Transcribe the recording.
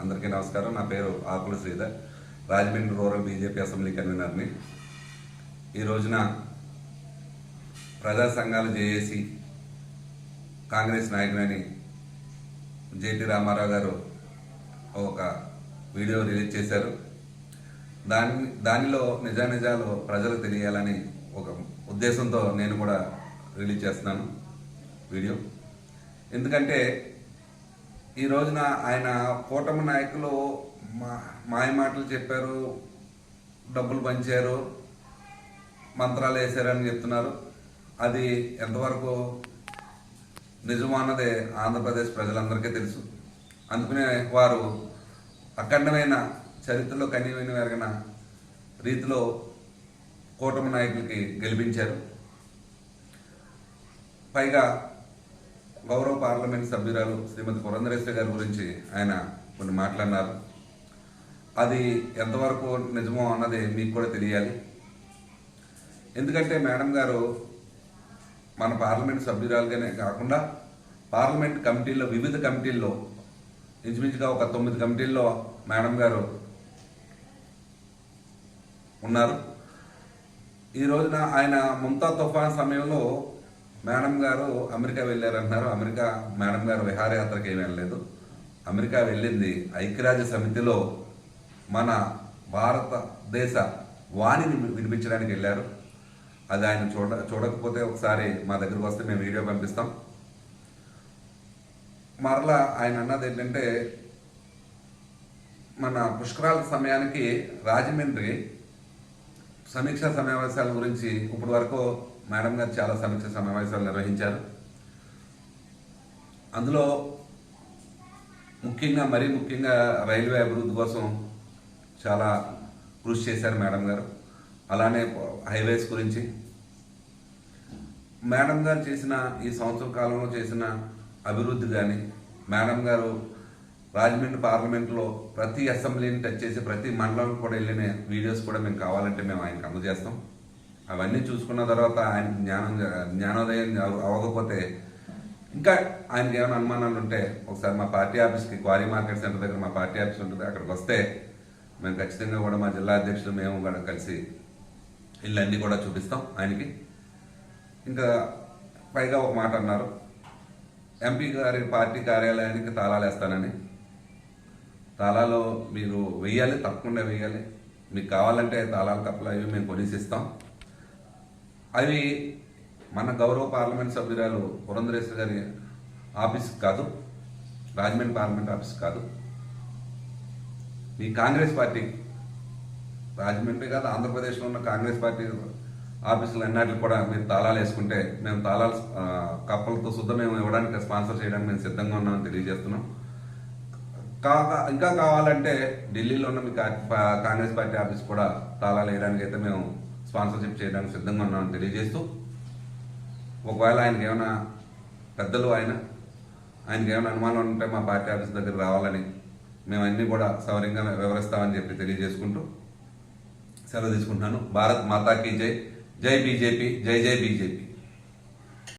అందరికీ నమస్కారం. నా పేరు Akula Sridhar, Rajahmundry rural BJP assembly కన్వీనర్ని. ఈ రోజున ప్రజా సంఘాలు జేఏసీ కాంగ్రెస్ నాయకులని జేటీ రామారావు గారు ఒక వీడియో రిలీజ్ చేశారు. దానిలో నిజానిజాలు ప్రజలకు తెలియాలని ఒక ఉద్దేశంతో నేను కూడా రిలీజ్ చేస్తున్నాను వీడియో. ఎందుకంటే ఈ రోజున ఆయన కూటమి నాయకులు మాయ మాటలు చెప్పారు, డబ్బులు పంచారు, మంత్రాలు వేశారని చెప్తున్నారు. అది ఎంతవరకు నిజమో అన్నదే ఆంధ్రప్రదేశ్ ప్రజలందరికీ తెలుసు. అందుకనే వారు అఖండమైన చరిత్రలో కనీవిని ఎరగిన రీతిలో కూటమి నాయకులకి గెలిపించారు. పైగా గౌరవ పార్లమెంట్ సభ్యురాలు శ్రీమతి పురంధరేశ్వరి గారి గురించి ఆయన కొన్ని మాట్లాడినారు. అది ఎంతవరకు నిజమో అన్నది మీకు కూడా తెలియాలి. ఎందుకంటే మేడం గారు మన పార్లమెంట్ సభ్యురాలుగానే కాకుండా పార్లమెంట్ కమిటీల్లో వివిధ కమిటీల్లో ఇంచుమించుగా ఒక 9 కమిటీల్లో మేడం గారు ఉన్నారు. ఈ రోజున ఆయన ముంతా తుఫాన్ సమయంలో మేడం గారు అమెరికా వెళ్ళారంటున్నారు. మేడం గారు విహారయాత్రకి ఏమీ వెళ్ళలేదు. అమెరికా వెళ్ళింది ఐక్యరాజ్య సమితిలో మన భారతదేశ వాణిని వినిపించడానికి వెళ్ళారు. అది ఆయన చూడకపోతే ఒకసారి మా దగ్గరకు వస్తే మేము వీడియో పంపిస్తాం. మరలా ఆయన అన్నది ఏంటంటే, మన పుష్కరాల సమయానికి రాజమండ్రి సమీక్షా సమావేశాల గురించి ఇప్పటి వరకు మేడం గారు చాలా సమీక్ష సమావేశాలు నిర్వహించారు. అందులో మరీ ముఖ్యంగా రైల్వే అభివృద్ధి కోసం చాలా కృషి చేశారు మేడం గారు. అలానే హైవేస్ గురించి మేడం గారు చేసిన ఈ సంవత్సర కాలంలో చేసిన అభివృద్ధి కానీ, మేడం గారు రాజమండ్రి పార్లమెంట్లో ప్రతి అసెంబ్లీని టచ్ చేసి ప్రతి మండలం కూడా వెళ్ళిన వీడియోస్ కూడా మేము కావాలంటే మేము ఆయనకు అందజేస్తాం. అవన్నీ చూసుకున్న తర్వాత ఆయన జ్ఞానోదయం అవ్వకపోతే, ఇంకా ఆయనకి ఏమైనా అనుమానాలు ఉంటే ఒకసారి మా పార్టీ ఆఫీస్కి, క్వారీ మార్కెట్ సెంటర్ దగ్గర మా పార్టీ ఆఫీస్ ఉంటుంది, అక్కడికి వస్తే మేము ఖచ్చితంగా కూడా మా జిల్లా అధ్యక్షులు మేము కూడా కలిసి ఇళ్ళన్నీ కూడా చూపిస్తాం ఆయనకి. ఇంకా పైగా ఒక మాట అన్నారు, ఎంపీ గారి పార్టీ కార్యాలయానికి తాళాలు వేస్తానని. తాళాలు మీరు వెయ్యాలి, తప్పకుండా వెయ్యాలి. మీకు కావాలంటే తాళాలు కప్పలు అవి మేము కొనిసిస్తాం. అవి మన గౌరవ పార్లమెంట్ సభ్యురాలు పురంధరేశ్వరి గారి ఆఫీస్ కాదు, రాజమండ్రి పార్లమెంట్ ఆఫీస్ కాదు, మీ కాంగ్రెస్ పార్టీ, రాజమండ్రి కాదు ఆంధ్రప్రదేశ్లో ఉన్న కాంగ్రెస్ పార్టీ ఆఫీసులు అన్నిటికి కూడా మీరు తాళాలు వేసుకుంటే మేము తాళాలు కప్పలతో శుద్ధ మేము ఇవ్వడానికి, స్పాన్సర్ చేయడానికి మేము సిద్ధంగా ఉన్నామని తెలియజేస్తున్నాం. ఇంకా కావాలంటే ఢిల్లీలో ఉన్న మీ కాంగ్రెస్ పార్టీ ఆఫీస్ కూడా తాళాలు వేయడానికి అయితే మేము స్పాన్సర్షిప్ చేయడానికి సిద్ధంగా ఉన్నామని తెలియజేస్తూ, ఒకవేళ ఆయనకి ఏమైనా పెద్దలు ఆయనకి ఏమైనా అనుమానం ఉంటే మా పార్టీ ఆఫీస్ దగ్గర రావాలని మేము అన్నీ కూడా సౌర్యంగా వివరిస్తామని చెప్పి తెలియజేసుకుంటూ సెలవు తీసుకుంటున్నాను. భారత్ మాతాకి జై, జై బీజేపీ, జై జై బీజేపీ.